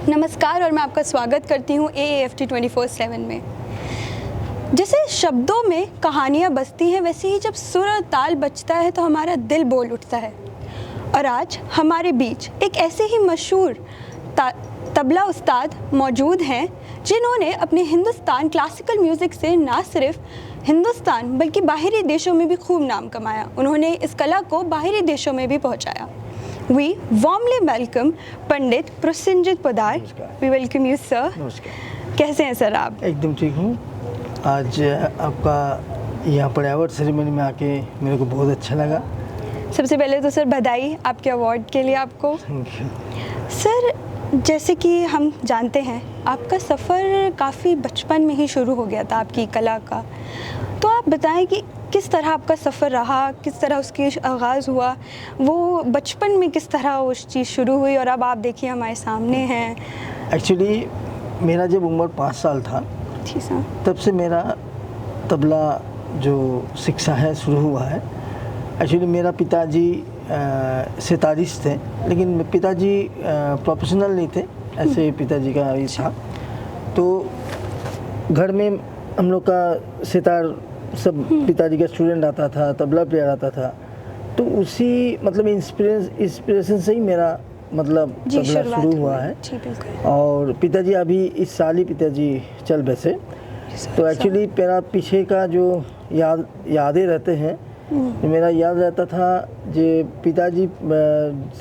नमस्कार और मैं आपका स्वागत करती हूँ AAFT 24/7 में। जैसे शब्दों में कहानियाँ बसती हैं, वैसे ही जब सुर और ताल बजता है तो हमारा दिल बोल उठता है। और आज हमारे बीच एक ऐसे ही मशहूर तबला उस्ताद मौजूद हैं जिन्होंने अपने हिंदुस्तान क्लासिकल म्यूज़िक से ना सिर्फ हिंदुस्तान बल्कि बाहरी देशों में भी खूब नाम कमाया। उन्होंने इस कला को बाहरी देशों में भी पहुँचाया। We warmly welcome Pandit Prasenjit Poddar. We welcome you sir। नमस्कार। कैसे हैं सर आप? एकदम ठीक हूँ। आज आपका यहाँ पर अवार्ड सेरेमनी में आके मेरे को बहुत अच्छा लगा। सबसे पहले तो सर बधाई आपके अवार्ड के लिए आपको। Thank you. सर जैसे कि हम जानते हैं आपका सफ़र काफ़ी बचपन में ही शुरू हो गया था आपकी कला का, तो आप बताएं कि किस तरह आपका सफ़र रहा, किस तरह उसकी आगाज़ हुआ, वो बचपन में किस तरह उस चीज़ शुरू हुई और अब आप देखिए हमारे सामने हैं। एक्चुअली मेरा जब उम्र 5 साल था जी सर, तब से मेरा तबला जो शिक्षा है शुरू हुआ है। एक्चुअली मेरा पिताजी सितारिस्ट थे, लेकिन पिताजी प्रोफेशनल नहीं थे, ऐसे पिताजी का ही था। तो घर में हम लोग का सितार सब पिताजी का स्टूडेंट आता था, तबला प्लेयर आता था, तो उसी मतलब इंस्पिरेशन से ही मेरा मतलब तबला शुरू हुआ है। और पिताजी अभी इस साल ही पिताजी चल बसे। तो एक्चुअली मेरा पीछे का जो यादें रहते हैं, मेरा याद रहता था जो पिताजी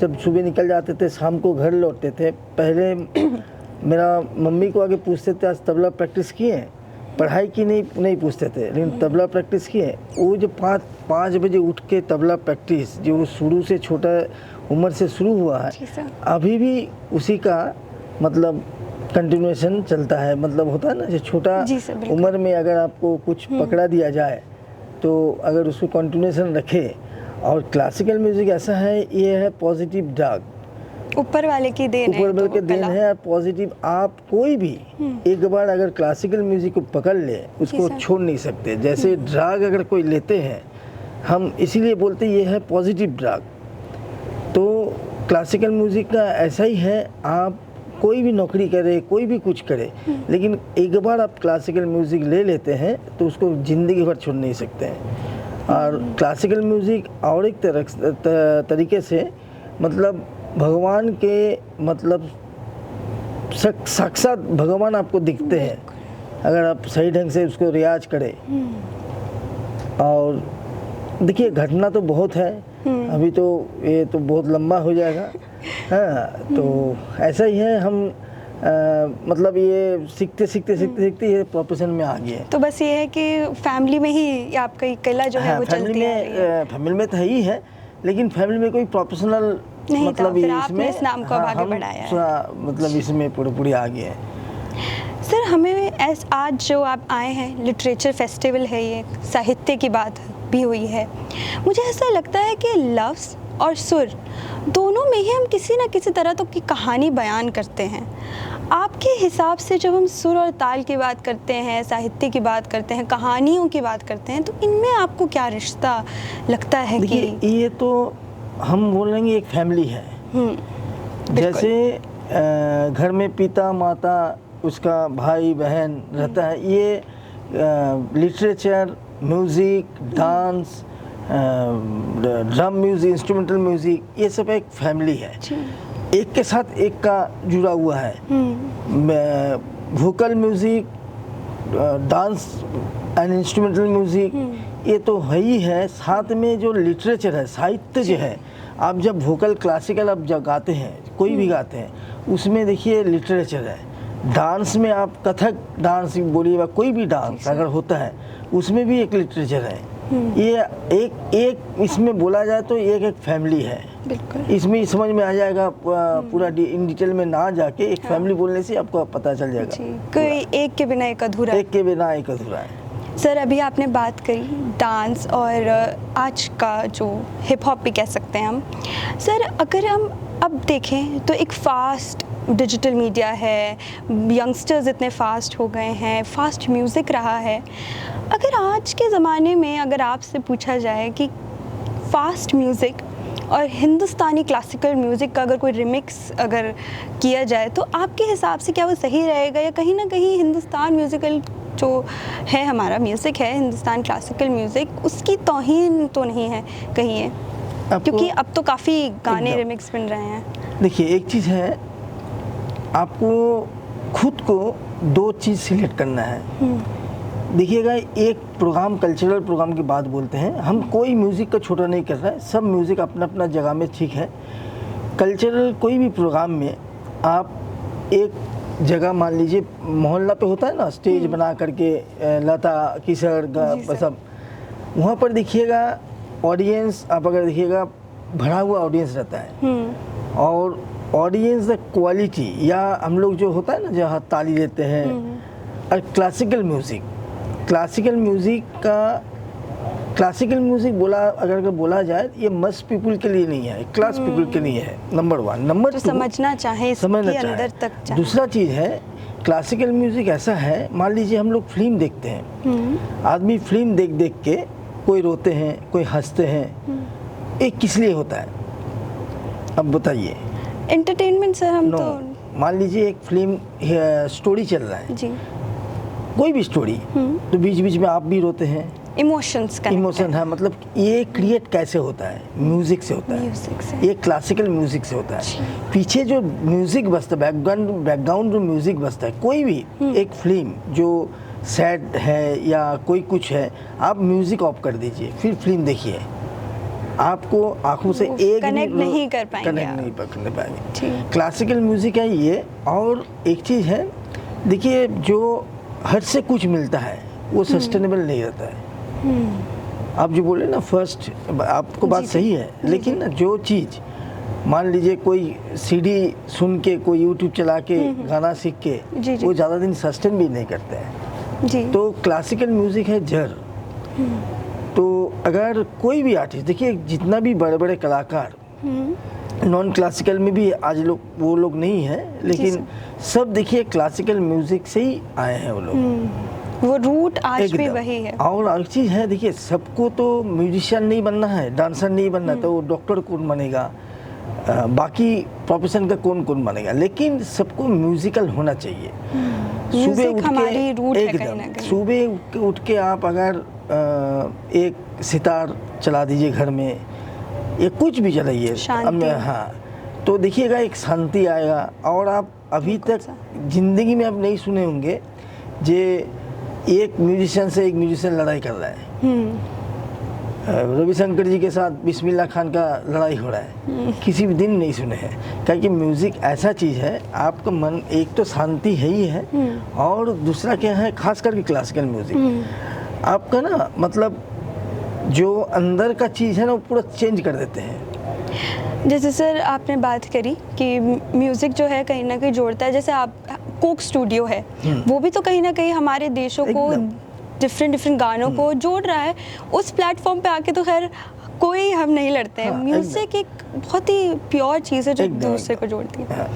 सब सुबह निकल जाते थे, शाम को घर लौटते थे। पहले मेरा मम्मी को आगे पूछते थे आज तबला प्रैक्टिस किए, पढ़ाई की नहीं पूछते थे, लेकिन तबला प्रैक्टिस किए। वो जो 5 बजे उठ के तबला प्रैक्टिस जो शुरू से छोटा उम्र से शुरू हुआ है, अभी भी उसी का मतलब कंटिन्यूएशन चलता है। मतलब होता है ना, जो छोटा उम्र में अगर आपको कुछ पकड़ा दिया जाए तो अगर उसको कंटिन्यूएशन रखे। और क्लासिकल म्यूज़िक ऐसा है, ये है पॉजिटिव ड्रग, ऊपर वाले की देन है। ऊपर वाले की देन है पॉजिटिव। आप कोई भी एक बार अगर क्लासिकल म्यूजिक को पकड़ ले, उसको छोड़ नहीं सकते। जैसे ड्रग अगर कोई लेते हैं, हम इसीलिए बोलते हैं ये है पॉजिटिव ड्रग। तो क्लासिकल म्यूजिक का ऐसा ही है, आप कोई भी नौकरी करे, कोई भी कुछ करे, लेकिन एक बार आप क्लासिकल म्यूजिक ले लेते हैं तो उसको ज़िंदगी भर छोड़ नहीं सकते हैं। और क्लासिकल म्यूजिक और एक तरीके से मतलब भगवान के मतलब साक्षात भगवान आपको दिखते हैं अगर आप सही ढंग से उसको रियाज करें। और देखिए घटना तो बहुत है, अभी तो ये तो बहुत लंबा हो जाएगा। हाँ, तो ऐसा ही है। हम मतलब ये सीखते ये प्रोफेशन में आ गए। तो बस ये है कि फैमिली में ही आपका कला जो है वो चलती है। फैमिली में तो ही है, लेकिन फैमिली में कोई प्रोफेशनल नहीं मतलब फिर आपने इस नाम को आगे बढ़ाया है। मतलब इसमें पूरी आ गए हैं। सर हमें आज जो आप आए हैं, लिटरेचर फेस्टिवल है, ये साहित्य की बात भी हुई है। मुझे ऐसा लगता है कि लफ्ज़ और सुर दोनों में ही हम किसी न किसी तरह तो की कहानी बयान करते हैं। आपके हिसाब से जब हम सुर और ताल की बात करते हैं, साहित्य की बात करते हैं, कहानियों की बात करते हैं, तो इनमें आपको क्या रिश्ता लगता है? कि ये तो हम बोलेंगे एक फैमिली है। जैसे घर में पिता माता, उसका भाई बहन रहता है, ये literature, music, dance, drum music, instrumental music, ये सब एक फैमिली है। एक के साथ एक का जुड़ा हुआ है। Vocal music, dance and instrumental music, ये तो है ही है। साथ में जो लिटरेचर है, साहित्य जो है, आप जब वोकल क्लासिकल आप जब गाते हैं, कोई भी गाते हैं, उसमें देखिए लिटरेचर है। डांस में आप कथक डांस बोलिएगा, कोई भी डांस अगर होता है, उसमें भी एक लिटरेचर है। ये एक इसमें बोला जाए तो एक फैमिली है। इसमें समझ में आ जाएगा, पूरा इन डिटेल में ना जाके एक फैमिली बोलने से आपको पता चल जाएगा। कोई एक के बिना एक अधूरा है। सर अभी आपने बात करी डांस और आज का जो हिप हॉप भी कह सकते हैं हम। सर अगर हम अब देखें तो एक फास्ट डिजिटल मीडिया है, यंगस्टर्स इतने फास्ट हो गए हैं, फास्ट म्यूज़िक रहा है। अगर आज के ज़माने में अगर आपसे पूछा जाए कि फास्ट म्यूज़िक और हिंदुस्तानी क्लासिकल म्यूज़िक का अगर कोई रिमिक्स अगर किया जाए तो आपके हिसाब से क्या वो सही रहेगा, या कहीं ना कहीं हिंदुस्तान म्यूज़िकल जो है, हमारा म्यूज़िक है हिंदुस्तान क्लासिकल म्यूज़िक, उसकी तौहीन तो नहीं है कहीं है? क्योंकि अब तो काफ़ी गाने रिमिक्स बन रहे हैं। देखिए, एक चीज़ है, आपको खुद को दो चीज़ सिलेक्ट करना है। देखिएगा, एक प्रोग्राम, कल्चरल प्रोग्राम की बात बोलते हैं हम, कोई म्यूज़िक का छोटा नहीं कर रहा है, सब म्यूज़िक अपना अपना जगह में ठीक है। कल्चरल कोई भी प्रोग्राम में आप एक जगह, मान लीजिए मोहल्ला पे होता है ना, स्टेज बना करके लता किशोर का सब, वहाँ पर देखिएगा ऑडियंस, आप अगर देखिएगा भरा हुआ ऑडियंस रहता है, और ऑडियंस द क्वालिटी, या हम लोग जो होता है ना जहाँ ताली देते हैं, और क्लासिकल म्यूज़िक बोला अगर बोला जाए, ये मस्ट पीपल के लिए नहीं है, क्लास पीपल के लिए है, नंबर 1। नंबर 2, समझना चाहे, समझना अंदर तक चाहे। दूसरा चीज़ है, क्लासिकल म्यूज़िक ऐसा है, मान लीजिए हम लोग फिल्म देखते हैं, आदमी फिल्म देख देख के कोई रोते हैं, कोई हंसते हैं, ये किस लिए होता है अब बताइए? एंटरटेनमेंट सर, हम तो मान लीजिए एक फिल्म स्टोरी चल रहा है जी, कोई भी स्टोरी, तो बीच बीच में आप भी रोते हैं, इमोशन है, मतलब ये क्रिएट कैसे होता है? म्यूजिक से होता है, ये क्लासिकल म्यूजिक से होता है। पीछे जो म्यूजिक बजता है, बैकग्राउंड जो म्यूजिक बजता है, कोई भी एक फिल्म जो सैड है या कोई कुछ है, आप म्यूजिक ऑफ कर दीजिए, फिर फिल्म देखिए, आपको आंखों से एक कनेक्ट नहीं कर पाएंगे। क्लासिकल म्यूजिक है ये। और एक चीज़ है, देखिए, जो हर से कुछ मिलता है वो सस्टेनेबल नहीं रहता है। आप जो बोले ना फर्स्ट, आपको बात सही है, लेकिन ना जो चीज़, मान लीजिए कोई सीडी सुन के, कोई यूट्यूब चला के गाना सीख के, वो ज़्यादा दिन सस्टेन भी नहीं करते हैं। तो क्लासिकल म्यूज़िक है जड़। तो अगर कोई भी आर्टिस्ट, देखिए जितना भी बड़े बड़े कलाकार नॉन क्लासिकल में भी आज वो लोग नहीं हैं, लेकिन सब देखिए क्लासिकल म्यूज़िक से ही आए हैं वो लोग, वो रूट आज भी वही है। और एक चीज़ है, देखिए सबको तो म्यूजिशियन नहीं बनना है, डांसर नहीं बनना, तो डॉक्टर कौन बनेगा, बाकी प्रोफेशन का कौन कौन बनेगा, लेकिन सबको म्यूजिकल होना चाहिए। सुबह उठ के आप अगर एक सितार चला दीजिए घर में, या कुछ भी चलाइए, हाँ, तो देखिएगा एक शांति आएगा। और आप अभी तक जिंदगी में आप नहीं सुने होंगे जे एक म्यूजिशियन से एक म्यूजिशियन लड़ाई कर रहा है। रविशंकर जी के साथ बिस्मिल्लाह खान का लड़ाई हो रहा है, किसी भी दिन नहीं सुने हैं। क्योंकि म्यूज़िक ऐसा चीज़ है, आपका मन एक तो शांति है ही है, और दूसरा क्या है, खास करके क्लासिकल म्यूज़िक आपका ना, मतलब जो अंदर का चीज़ है ना, वो पूरा चेंज कर देते हैं। जैसे सर आपने बात करी कि म्यूज़िक जो है कहीं ना कहीं जोड़ता है, जैसे आप कोक स्टूडियो है, वो भी तो कहीं ना कहीं हमारे देशों को डिफरेंट गानों को जोड़ रहा है। उस प्लेटफॉर्म पे आके तो खैर कोई हम नहीं लड़ते हैं। म्यूज़िक एक बहुत ही प्योर चीज़ है जो दूसरे को जोड़ती है।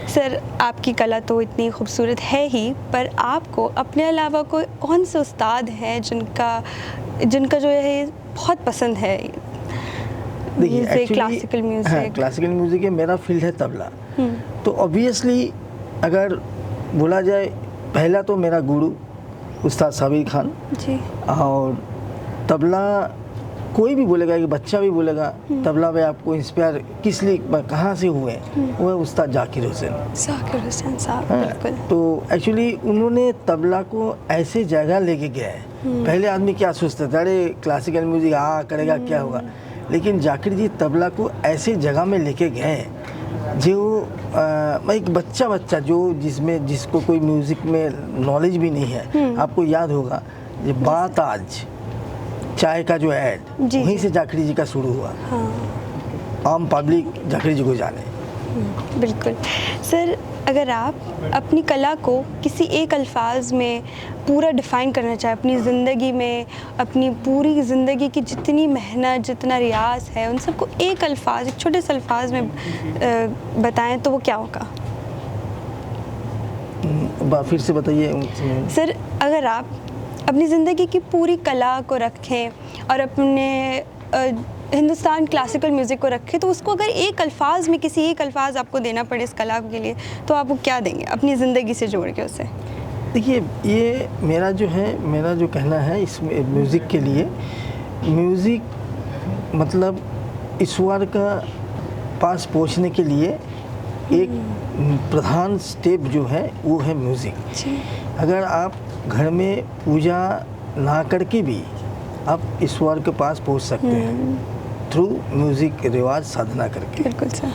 सर आपकी कला तो इतनी खूबसूरत है ही, पर आपको अपने अलावा कोई कौन से उस्ताद हैं जिनका जो है बहुत पसंद है? देखिए, क्लासिकल म्यूज़िक, क्लासिकल म्यूज़िक है, मेरा फील्ड है तबला। तो ऑब्वियसली अगर बोला जाए, पहला तो मेरा गुरु उस्ताद साबिर खान जी, और तबला कोई भी बोलेगा, कि बच्चा भी बोलेगा तबला में आपको इंस्पायर किस लिए, कहाँ से हुए, वो है उस्ताद जाकिर हुसैन साहब। बिल्कुल। तो एक्चुअली उन्होंने तबला को ऐसे जगह लेके गए। पहले आदमी क्या सोचता था, अरे क्लासिकल म्यूजिक करेगा क्या होगा, लेकिन जाकिर जी तबला को ऐसे जगह में लेके गए जो एक बच्चा जो जिसको कोई म्यूज़िक में नॉलेज भी नहीं है। आपको याद होगा ये बात आज चाय का जो ऐड, वहीं से जाकिर जी का शुरू हुआ। आम पब्लिक जाकिर जी को जाने। बिल्कुल। सर अगर आप अपनी कला को किसी एक अल्फाज में पूरा डिफ़ाइन करना चाहें, अपनी ज़िंदगी में, अपनी पूरी ज़िंदगी की जितनी मेहनत, जितना रियाज है, उन सबको एक अल्फाज, एक छोटे से अल्फाज में बताएं, तो वो क्या होगा? फिर से बताइए सर। अगर आप अपनी ज़िंदगी की पूरी कला को रखें और अपने हिंदुस्तान क्लासिकल म्यूज़िक को रखे, तो उसको अगर एक अल्फाज में किसी एक अल्फाज आपको देना पड़े इस कला के लिए, तो आप वो क्या देंगे अपनी ज़िंदगी से जोड़ के उसे? देखिए, ये मेरा जो कहना है इस म्यूज़िक के लिए, म्यूज़िक मतलब ईश्वर का पास पहुंचने के लिए एक प्रधान स्टेप जो है वो है म्यूज़िक। अगर आप घर में पूजा ना करके भी आप ईश्वर के पास पहुंच सकते हैं थ्रू म्यूज़िक रिवाज साधना करके। बिल्कुल सर,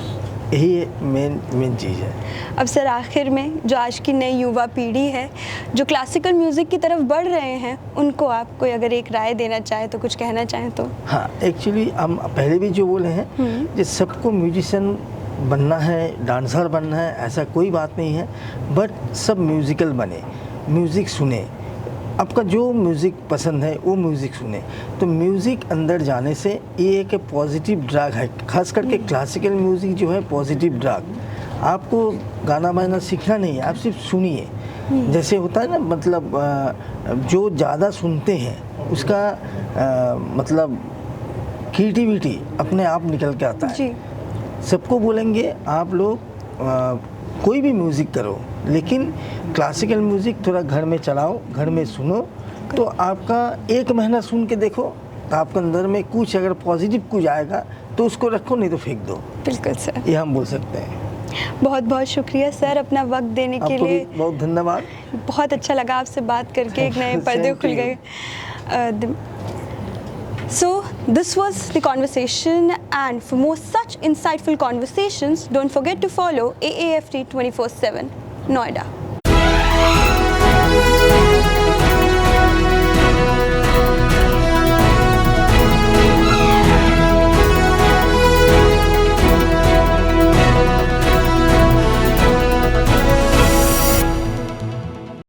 यही मेन चीज़ है। अब सर आखिर में जो आज की नई युवा पीढ़ी है जो क्लासिकल म्यूज़िक की तरफ बढ़ रहे हैं, उनको आप कोई अगर एक राय देना चाहें तो, कुछ कहना चाहें तो? हाँ, एक्चुअली हम पहले भी जो बोले हैं कि सबको म्यूजिशियन बनना है, डांसर बनना है, ऐसा कोई बात नहीं है, बट सब म्यूज़िकल बने, म्यूज़िक सुने, आपका जो म्यूज़िक पसंद है वो म्यूज़िक सुने। तो म्यूज़िक अंदर जाने से ये एक पॉजिटिव ड्रग है, खास करके क्लासिकल म्यूज़िक जो है पॉजिटिव ड्रग। आपको गाना बजाना सीखना नहीं है, आप सिर्फ सुनिए। जैसे होता है ना, मतलब जो ज़्यादा सुनते हैं उसका मतलब क्रिएटिविटी अपने आप निकल के आता है। जी। सबको बोलेंगे आप लोग कोई भी म्यूज़िक करो, लेकिन क्लासिकल म्यूज़िक थोड़ा घर में चलाओ, घर में सुनो, तो आपका 1 महीना सुन के देखो, तो आपके अंदर में कुछ अगर पॉजिटिव कुछ आएगा तो उसको रखो, नहीं तो फेंक दो। बिल्कुल सर, ये हम बोल सकते हैं। बहुत बहुत शुक्रिया सर अपना वक्त देने के लिए। बहुत धन्यवाद। बहुत अच्छा लगा आपसे बात करके, एक नए पर्दे खुल गए। So this was the conversation, and for more such insightful conversations, don't forget to follow AAFT 24/7 Noida.